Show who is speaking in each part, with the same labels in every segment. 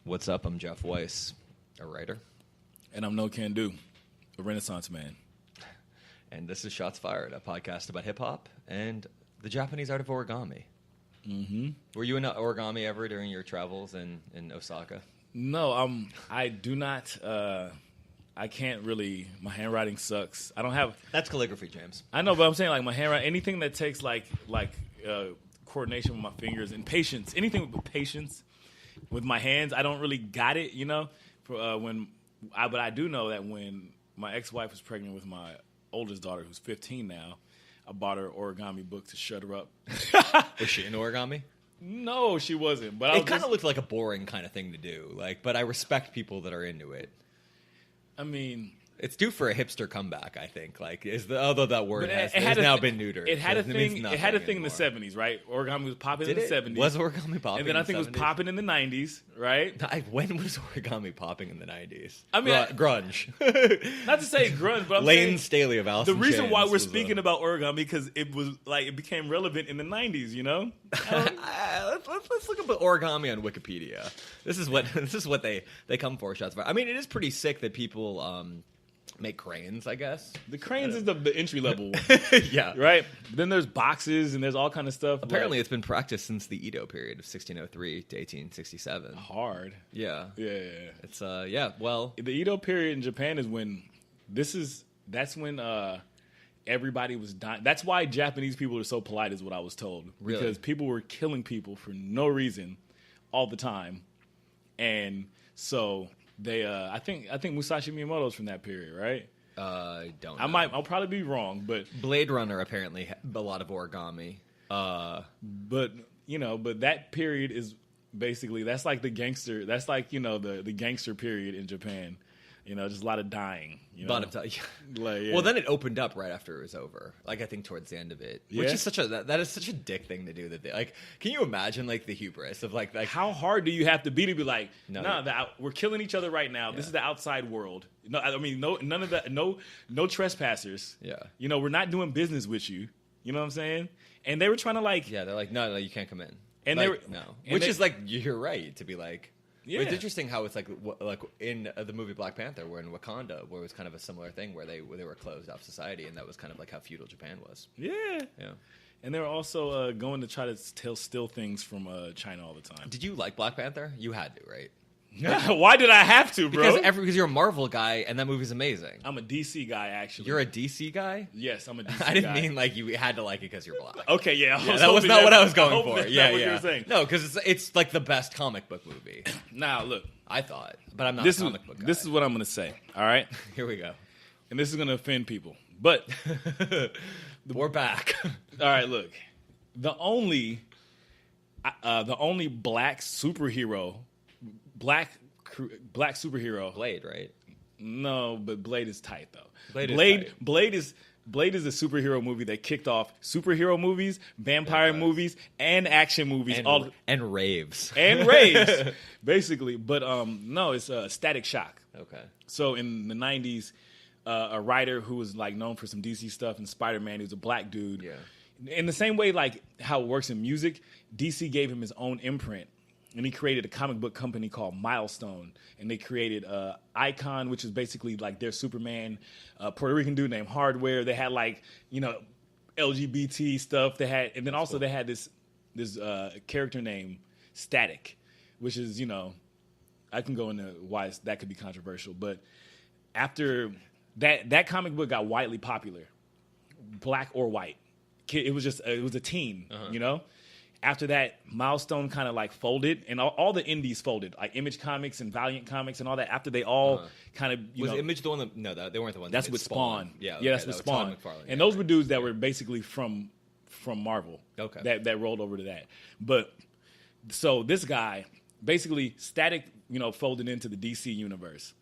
Speaker 1: What's up? I'm Jeff Weiss, a writer.
Speaker 2: And I'm No Can Do, a Renaissance man.
Speaker 1: And this is Shots Fired, a podcast about hip-hop and the Japanese art of origami.
Speaker 2: Mm-hmm.
Speaker 1: Were you in origami ever during your travels in Osaka?
Speaker 2: No, I do not. I can't really. My handwriting sucks. I don't have.
Speaker 1: That's calligraphy, James.
Speaker 2: I know, but I'm saying like my handwriting. Anything that takes like coordination with my fingers and patience. Anything with patience with my hands. I don't really got it. You know, but I do know that when my ex-wife was pregnant with my oldest daughter, who's 15 now, I bought her an origami book to shut her up.
Speaker 1: Was she into origami?
Speaker 2: No, she wasn't. But
Speaker 1: it kind of looked like a boring kind of thing to do. But I respect people that are into it.
Speaker 2: I mean,
Speaker 1: it's due for a hipster comeback, I think. Although that word has now been neutered.
Speaker 2: It had a thing. It had a thing in the 70s, right? Origami was popping in the 70s.
Speaker 1: Was origami popping?
Speaker 2: And then I think it was popping in the 90s, right?
Speaker 1: When was origami popping in the 90s?
Speaker 2: I mean,
Speaker 1: grunge.
Speaker 2: Not to say grunge, but I'm
Speaker 1: Lane
Speaker 2: saying
Speaker 1: Staley of Alice.
Speaker 2: The reason why we're speaking about origami because it was like it became relevant in the 90s. You know.
Speaker 1: Let's look up origami on Wikipedia. This is what they come for. Shots fired. I mean, it is pretty sick that people make cranes, I guess.
Speaker 2: The cranes is the entry level one.
Speaker 1: Yeah.
Speaker 2: Right? But then there's boxes and there's all kind of stuff.
Speaker 1: Apparently it's been practiced since the Edo period of 1603 to 1867.
Speaker 2: Hard.
Speaker 1: Yeah.
Speaker 2: Yeah.
Speaker 1: It's well,
Speaker 2: the Edo period in Japan is when that's when everybody was dying. That's why Japanese people are so polite is what I was told.
Speaker 1: Really?
Speaker 2: Because people were killing people for no reason all the time. And so they, I think Musashi Miyamoto's from that period, right?
Speaker 1: Don't know.
Speaker 2: I'll probably be wrong, but
Speaker 1: Blade Runner apparently had a lot of origami.
Speaker 2: But that period is basically that's like the gangster. That's like the gangster period in Japan. Just a lot of dying.
Speaker 1: Well, then it opened up right after it was over. I think towards the end of it, which is that is such a dick thing to do. Can you imagine the hubris of like
Speaker 2: how hard do you have to be like, we're killing each other right now. Yeah. This is the outside world. No, I mean none of that. No trespassers.
Speaker 1: Yeah.
Speaker 2: We're not doing business with you. You know what I'm saying? And they were trying to
Speaker 1: they're like, no, you can't come in.
Speaker 2: And
Speaker 1: which is you're right to be like. Yeah. It's interesting how it's like in the movie Black Panther, where in Wakanda, where it was kind of a similar thing, where they were closed off society, and that was kind of like how feudal Japan was.
Speaker 2: Yeah. And they were also going to try to steal things from China all the time.
Speaker 1: Did you like Black Panther? You had to, right?
Speaker 2: Why did I have to, bro?
Speaker 1: Because you're a Marvel guy, and that movie's amazing.
Speaker 2: I'm a DC guy, actually.
Speaker 1: You're a DC guy?
Speaker 2: Yes, I'm a DC guy.
Speaker 1: I didn't mean you had to like it because you're black.
Speaker 2: Okay, yeah.
Speaker 1: That was not what I was going for.
Speaker 2: That's not what you were saying.
Speaker 1: No, because it's like the best comic book movie.
Speaker 2: Now, look.
Speaker 1: I thought, but I'm not a comic book guy.
Speaker 2: This is what I'm going to say, all right?
Speaker 1: Here we go.
Speaker 2: And this is going to offend people, but...
Speaker 1: We're back.
Speaker 2: All right, look. The only black superhero... Black superhero.
Speaker 1: Blade, right?
Speaker 2: No, but Blade is tight though.
Speaker 1: Blade
Speaker 2: is a superhero movie that kicked off superhero movies, vampire movies, and action movies,
Speaker 1: and raves,
Speaker 2: basically. But no, it's Static Shock.
Speaker 1: Okay.
Speaker 2: So in the 90s, a writer who was known for some DC stuff and Spider-Man, he was a black dude.
Speaker 1: Yeah.
Speaker 2: In the same way, how it works in music, DC gave him his own imprint. And he created a comic book company called Milestone. And they created Icon, which is basically their Superman, Puerto Rican dude named Hardware. They had LGBT stuff. They had this character named Static, which is, I can go into why that could be controversial. But after that comic book got widely popular, black or white. It was a teen, After that, Milestone kind of folded, and all the indies folded, like Image Comics and Valiant Comics and all that. After they all kind of,
Speaker 1: was Image the one that? No, they weren't the one.
Speaker 2: That's with Spawn.
Speaker 1: Yeah,
Speaker 2: that's with Spawn. And those were dudes that were basically from Marvel.
Speaker 1: Okay,
Speaker 2: that rolled over to that. But so this guy basically Static, folded into the DC universe.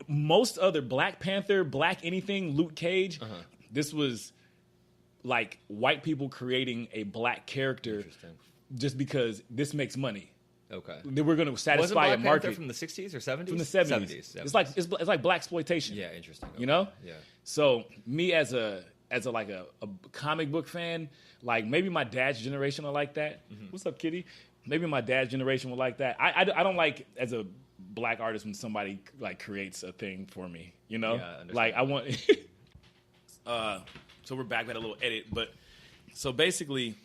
Speaker 2: Most other Black Panther, Black anything, Luke Cage. This was white people creating a black character just because this makes money.
Speaker 1: Okay.
Speaker 2: They were going to satisfy a market.
Speaker 1: From the 60s or 70s?
Speaker 2: From the 70s. It's like black exploitation.
Speaker 1: Yeah, interesting. Okay.
Speaker 2: Yeah. So me as a comic book fan, maybe my dad's generation are like that. Mm-hmm. What's up, Kitty? maybe my dad's generation would like that. I don't like as a black artist when somebody like creates a thing for me, you know?
Speaker 1: Yeah,
Speaker 2: like I want. So we're back with a little edit, but so basically,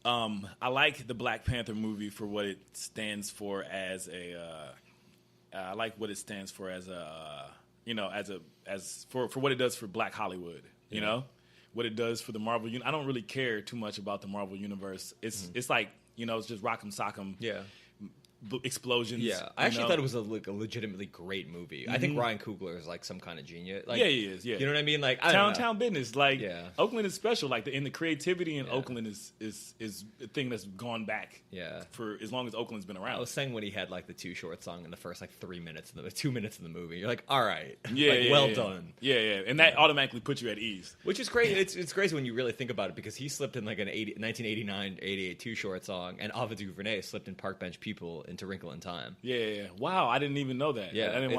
Speaker 2: I like the Black Panther movie for what it stands for as a. I like what it stands for as a, for what it does for Black Hollywood. You know, what it does for the Marvel. I don't really care too much about the Marvel universe. It's like it's just rock'em sock'em.
Speaker 1: Yeah.
Speaker 2: Explosions.
Speaker 1: Yeah, I actually thought it was a legitimately great movie. I think Ryan Coogler is like some kind of genius. Like,
Speaker 2: yeah, he is. Yeah,
Speaker 1: you know what I mean? Like
Speaker 2: town business. Like Oakland is special. Like the creativity in Oakland is a thing that's gone back.
Speaker 1: Yeah,
Speaker 2: for as long as Oakland's been around.
Speaker 1: I was saying when he had like the Too Short song in the first like 2 minutes of the movie, you're like, all right, well done.
Speaker 2: Yeah, and that automatically puts you at ease.
Speaker 1: Which is crazy. It's crazy when you really think about it because he slipped in like an 1989-88 Too Short song, and Ava DuVernay slipped in Park Bench People into Wrinkle in Time.
Speaker 2: Yeah. Wow, I didn't even know that.
Speaker 1: Yeah,
Speaker 2: I didn't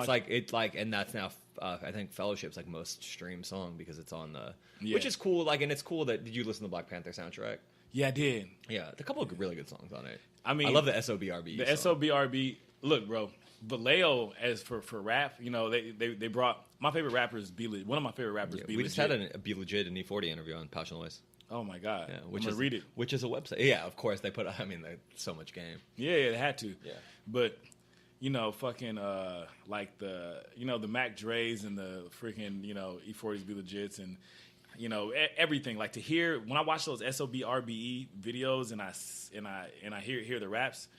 Speaker 1: and that's now I think Fellowship's like most streamed song because it's on the, which is cool. Like, and it's cool that did you listen to the Black Panther soundtrack?
Speaker 2: Yeah, I did.
Speaker 1: Yeah, a couple of really good songs on it.
Speaker 2: I mean,
Speaker 1: I love the SOBRB.
Speaker 2: The song. SOBRB. Look, bro, Vallejo as for rap, they brought my favorite rapper is one of my favorite rappers.
Speaker 1: We just had a Be Legit and E40 interview on Passion Noise.
Speaker 2: Oh my god!
Speaker 1: Yeah,
Speaker 2: I'm gonna read it.
Speaker 1: Which is a website. Yeah, of course they put. I mean, so much game.
Speaker 2: Yeah, they had to.
Speaker 1: Yeah,
Speaker 2: but fucking like the Mac Dre's and the freaking E40s Be Legits and everything. Like to hear when I watch those SOBRBE videos and I hear the raps.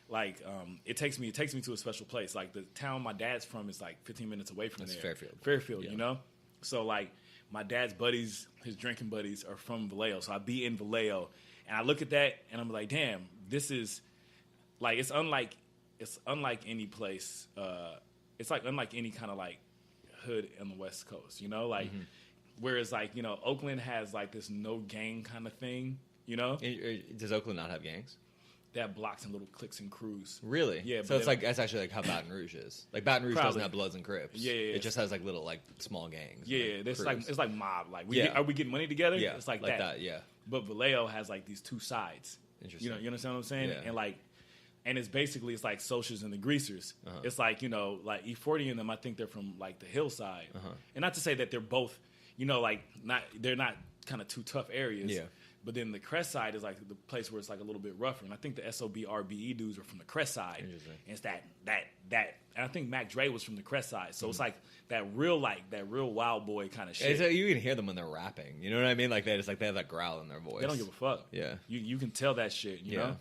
Speaker 2: Like it takes me to a special place. Like the town my dad's from is like 15 minutes away from there. Fairfield,
Speaker 1: yeah.
Speaker 2: So like my dad's buddies, his drinking buddies are from Vallejo. So I be in Vallejo and I look at that and I'm like, damn, this is like it's unlike any place. It's like unlike any kind of like hood on the West Coast, whereas like Oakland has like this no gang kind of thing,
Speaker 1: Does Oakland not have gangs?
Speaker 2: That blocks and little cliques and crews.
Speaker 1: Really?
Speaker 2: Yeah.
Speaker 1: So it's actually like how Baton Rouge is. Like Baton Rouge doesn't have Bloods and Crips.
Speaker 2: Yeah.
Speaker 1: It just has like little like small gangs.
Speaker 2: Yeah. It's like mob. Like are we getting money together?
Speaker 1: Yeah.
Speaker 2: It's like that.
Speaker 1: Yeah.
Speaker 2: But Vallejo has like these two sides.
Speaker 1: Interesting.
Speaker 2: You understand what I'm saying?
Speaker 1: Yeah.
Speaker 2: And it's basically it's like Socials and the Greasers. Uh-huh. It's like like E40 and them. I think they're from like the hillside. Uh-huh. And not to say that they're both they're not kind of two tough areas.
Speaker 1: Yeah.
Speaker 2: But then the Crest side is like the place where it's like a little bit rougher. And I think the SOBRBE dudes are from the Crest side. And it's that. And I think Mac Dre was from the Crest side. So it's like that real wild boy kind of shit.
Speaker 1: You can hear them when they're rapping. You know what I mean? Like they have that growl in their voice.
Speaker 2: They don't give a fuck.
Speaker 1: Yeah.
Speaker 2: You can tell that shit, you know?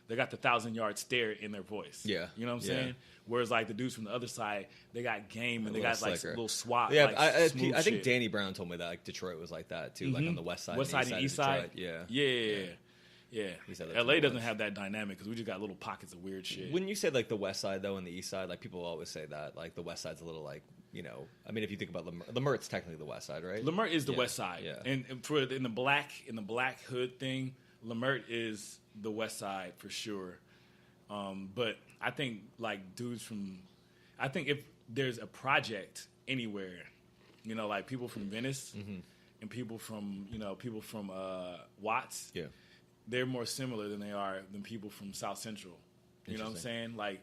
Speaker 2: They got the 1,000-yard stare in their voice.
Speaker 1: Yeah.
Speaker 2: You know what I'm saying? Whereas like the dudes from the other side, they got game and they got like little swat.
Speaker 1: Yeah,
Speaker 2: like,
Speaker 1: I think Danny Brown told me that like Detroit was like that too, like on the west side,
Speaker 2: and east side.
Speaker 1: Yeah.
Speaker 2: He said LA doesn't have that dynamic because we just got little pockets of weird shit.
Speaker 1: When you say like the west side though and the east side, like people always say that like the west side's a little like I mean if you think about Lemert's technically the west side, right?
Speaker 2: Lemert is the west side,
Speaker 1: yeah.
Speaker 2: And in the black hood thing, Lemert is the west side for sure. But I think like dudes I think if there's a project anywhere, like people from Venice and people from Watts, they're more similar than people from South Central. You know what I'm saying? Like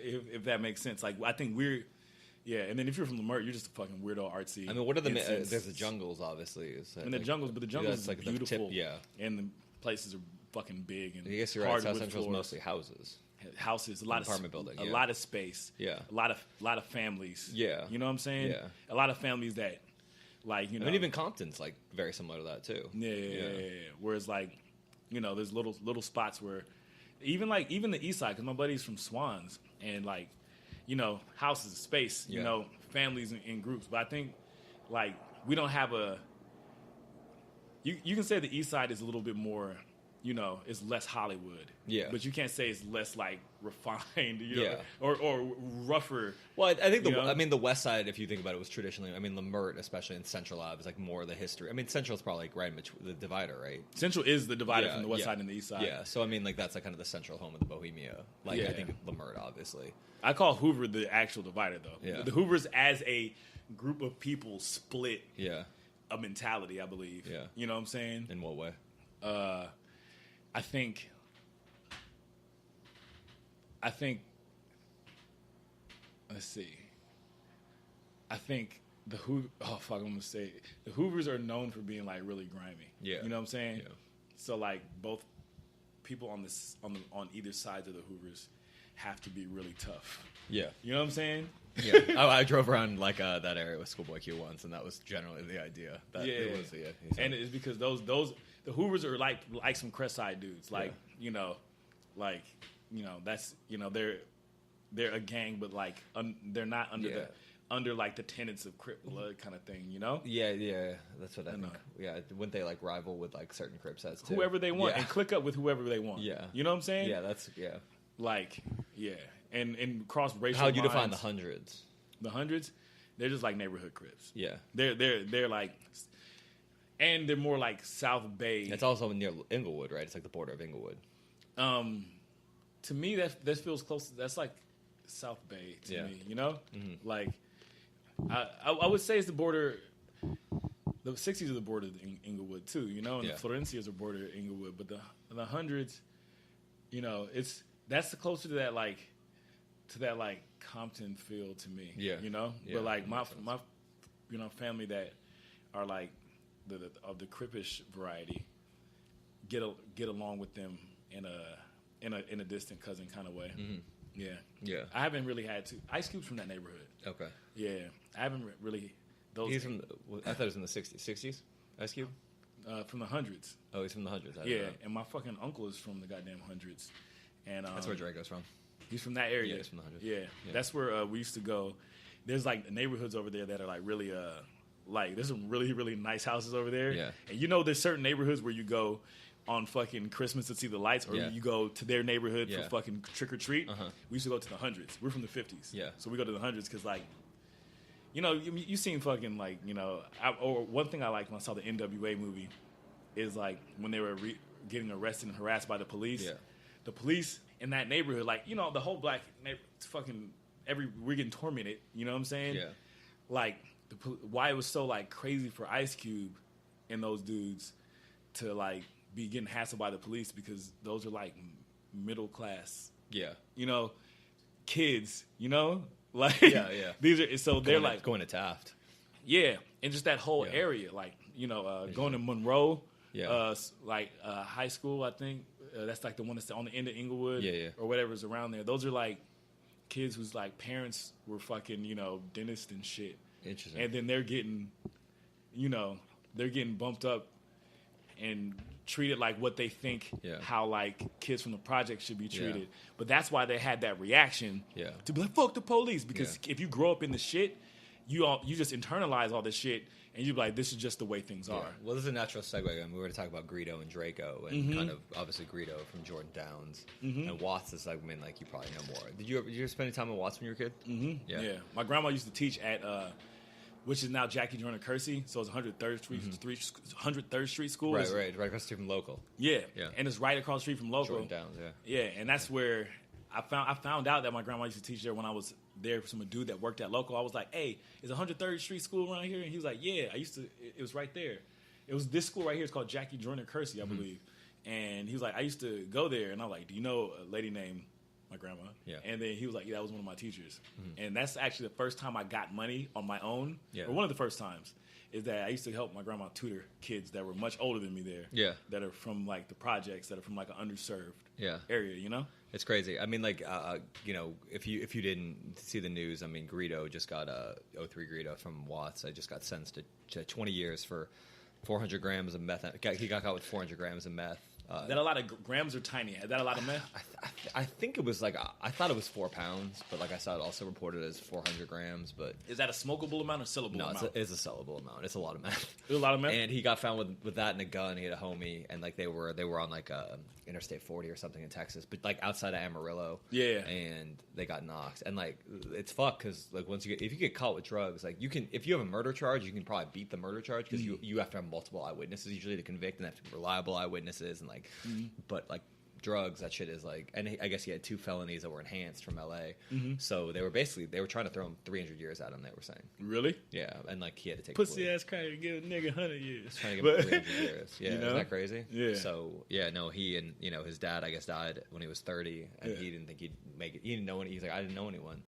Speaker 2: if that makes sense. Like I think and then if you're from Lemert, you're just a fucking weirdo artsy.
Speaker 1: I mean, what are there's the jungles obviously,
Speaker 2: and the jungles is
Speaker 1: like
Speaker 2: beautiful,
Speaker 1: and
Speaker 2: the places are fucking big and
Speaker 1: I guess you're right. South Central is mostly houses,
Speaker 2: a lot of
Speaker 1: apartment building,
Speaker 2: a lot of space,
Speaker 1: a
Speaker 2: lot of families,
Speaker 1: you
Speaker 2: know what I'm saying, a lot of families that like
Speaker 1: I mean, even Compton's like very similar to that too,
Speaker 2: whereas like there's little spots where even the east side because my buddy's from Swans and like houses, space, families in groups, but I think like we don't have you can say the east side is a little bit more it's less Hollywood.
Speaker 1: Yeah.
Speaker 2: But you can't say it's less like refined, or rougher.
Speaker 1: Well, I think the west side, if you think about it, was traditionally, I mean, Lemert, especially in Central Ave, is like more of the history. I mean, Central's probably like right in between the divider, right?
Speaker 2: Central is the divider from the west side and the east side.
Speaker 1: Yeah. So I mean, like that's like kind of the central home of the Bohemia. Like I think Lemert, obviously.
Speaker 2: I call Hoover the actual divider, though.
Speaker 1: Yeah.
Speaker 2: The Hoovers as a group of people split.
Speaker 1: Yeah.
Speaker 2: A mentality, I believe.
Speaker 1: Yeah.
Speaker 2: You know what I'm saying?
Speaker 1: In what way?
Speaker 2: I think I think. Let's see. I think the I'm gonna say it. The Hoovers are known for being like really grimy.
Speaker 1: Yeah.
Speaker 2: You know what I'm saying?
Speaker 1: Yeah.
Speaker 2: So like both people on either side of the Hoovers have to be really tough.
Speaker 1: Yeah.
Speaker 2: You know what I'm saying?
Speaker 1: Yeah. I drove around like that area with Schoolboy Q once, and that was generally the idea. That it was,
Speaker 2: and it's because those the Hoovers are like some Crest Side dudes. Like, that's they're a gang, but like they're not under like the tenets of Crip blood kind of thing, you know?
Speaker 1: Yeah, that's what I think. Yeah, wouldn't they like rival with like certain Crip sets too?
Speaker 2: Whoever they want, and click up with whoever they want.
Speaker 1: Yeah,
Speaker 2: you know what I'm saying?
Speaker 1: Yeah,
Speaker 2: Like, and cross racial.
Speaker 1: How'd you define the hundreds?
Speaker 2: The hundreds, they're just like neighborhood Crips.
Speaker 1: Yeah,
Speaker 2: they're like, and they're more like South Bay.
Speaker 1: It's also near Inglewood, right? It's like the border of Inglewood.
Speaker 2: To me, that feels close. That's like South Bay to me, you know? Mm-hmm. Like, I would say it's the border. The 60s are the border of Inglewood too, you know, and the Florencias are border of Inglewood, but the hundreds, you know, that's the closer to that like Compton feel to me, you know. But like my family that are like of the Crippish variety get along with them in a distant cousin kind of way. Mm-hmm. Yeah. I haven't really had to. Ice Cube's from that neighborhood.
Speaker 1: Okay.
Speaker 2: Yeah, I haven't really.
Speaker 1: He's from. I thought it was in the 60s. Ice Cube.
Speaker 2: From the hundreds.
Speaker 1: Oh, he's from the hundreds.
Speaker 2: And my fucking uncle is from the goddamn hundreds. And
Speaker 1: that's where Draco's from.
Speaker 2: He's from that area.
Speaker 1: Yeah, he's from the hundreds.
Speaker 2: Yeah, that's where we used to go. There's like neighborhoods over there that are like really like there's some really really nice houses over there.
Speaker 1: Yeah.
Speaker 2: And you know there's certain neighborhoods where you go on fucking Christmas to see the lights, or you go to their neighborhood for fucking trick or treat. Uh-huh. We used to go to the hundreds. We're from the 50s.
Speaker 1: Yeah.
Speaker 2: So we go to the hundreds because like, you know, you seen fucking like, you know, or one thing I liked when I saw the NWA movie is like when they were getting arrested and harassed by the police.
Speaker 1: Yeah.
Speaker 2: The police in that neighborhood, like, you know, the whole black fucking we're getting tormented. You know what I'm saying?
Speaker 1: Yeah.
Speaker 2: Like why it was so like crazy for Ice Cube and those dudes to like be getting hassled by the police because those are like middle class.
Speaker 1: Yeah.
Speaker 2: You know, kids. You know. Like these are so they're like
Speaker 1: going to Taft.
Speaker 2: Yeah, and just that whole area, like, you know, going to Monroe, like high school, I think that's like the one that's on the end of Inglewood, or whatever's around there. Those are like kids whose like parents were fucking, you know, dentists and shit.
Speaker 1: Interesting.
Speaker 2: And then they're getting, you know, bumped up and treated like what they think how like kids from the project should be treated. But that's why they had that reaction to be like, fuck the police. Because if you grow up in the shit, you just internalize all this shit and you be like, this is just the way things are.
Speaker 1: Well, this is a natural segue. I mean, we were to talk about Greedo and Draco and kind of obviously Greedo from Jordan Downs. And Watts is like, I mean, like you probably know more. Did you ever spend any time with Watts when you were a kid?
Speaker 2: Mm-hmm. Yeah. My grandma used to teach at which is now Jackie Joyner Kersey, so it's 103rd Street, 103rd Street School.
Speaker 1: Right across the street from Local.
Speaker 2: Yeah, and it's right across the street from Local.
Speaker 1: Jordan Downs,
Speaker 2: and that's where I found out that my grandma used to teach there when I was there from a dude that worked at Local. I was like, hey, is 103rd Street School around here? And he was like, yeah, it was right there. It was this school right here. It's called Jackie Joyner Kersey, I believe. And he was like, I used to go there, and I'm like, do you know a lady named my grandma?
Speaker 1: Yeah.
Speaker 2: And then he was like, yeah, that was one of my teachers. And that's actually the first time I got money on my own.
Speaker 1: Yeah.
Speaker 2: Or one of the first times is that I used to help my grandma tutor kids that were much older than me there.
Speaker 1: Yeah.
Speaker 2: That are from like the projects, that are from like an underserved area, you know?
Speaker 1: It's crazy. I mean, like, you know, if you didn't see the news, I mean, Greedo just got 03 Greedo from Watts. I just got sentenced to 20 years for 400 grams of meth. He got caught with 400 grams of meth.
Speaker 2: Is that a lot of grams or tiny? Is that a lot of meth?
Speaker 1: I think it was like, I thought it was 4 pounds, but like I saw it also reported as 400 grams. But
Speaker 2: is that a smokable amount or sellable amount?
Speaker 1: No, it's a sellable amount. It's a lot of meth.
Speaker 2: It's a lot of meth?
Speaker 1: And he got found with that and a gun. He had a homie, and like they were on like Interstate 40 or something in Texas, but like outside of Amarillo.
Speaker 2: Yeah.
Speaker 1: And they got knocked. And like it's fucked because like if you get caught with drugs, like if you have a murder charge, you can probably beat the murder charge because you have to have multiple eyewitnesses usually to convict, and have to be reliable eyewitnesses and like, but like drugs, that shit is like, and I guess he had 2 felonies that were enhanced from LA.
Speaker 2: Mm-hmm.
Speaker 1: So they were trying to throw him 300 years at him. They were saying,
Speaker 2: Really?
Speaker 1: yeah, and like he had to take
Speaker 2: Pussy ass cracker give a nigga 100 years.
Speaker 1: trying to give him 300 years. Yeah,
Speaker 2: You know?
Speaker 1: isn't that crazy?
Speaker 2: Yeah.
Speaker 1: So yeah, no, he and his dad I guess died when he was 30, and he didn't think he'd make it. He didn't know any. He's like, I didn't know anyone.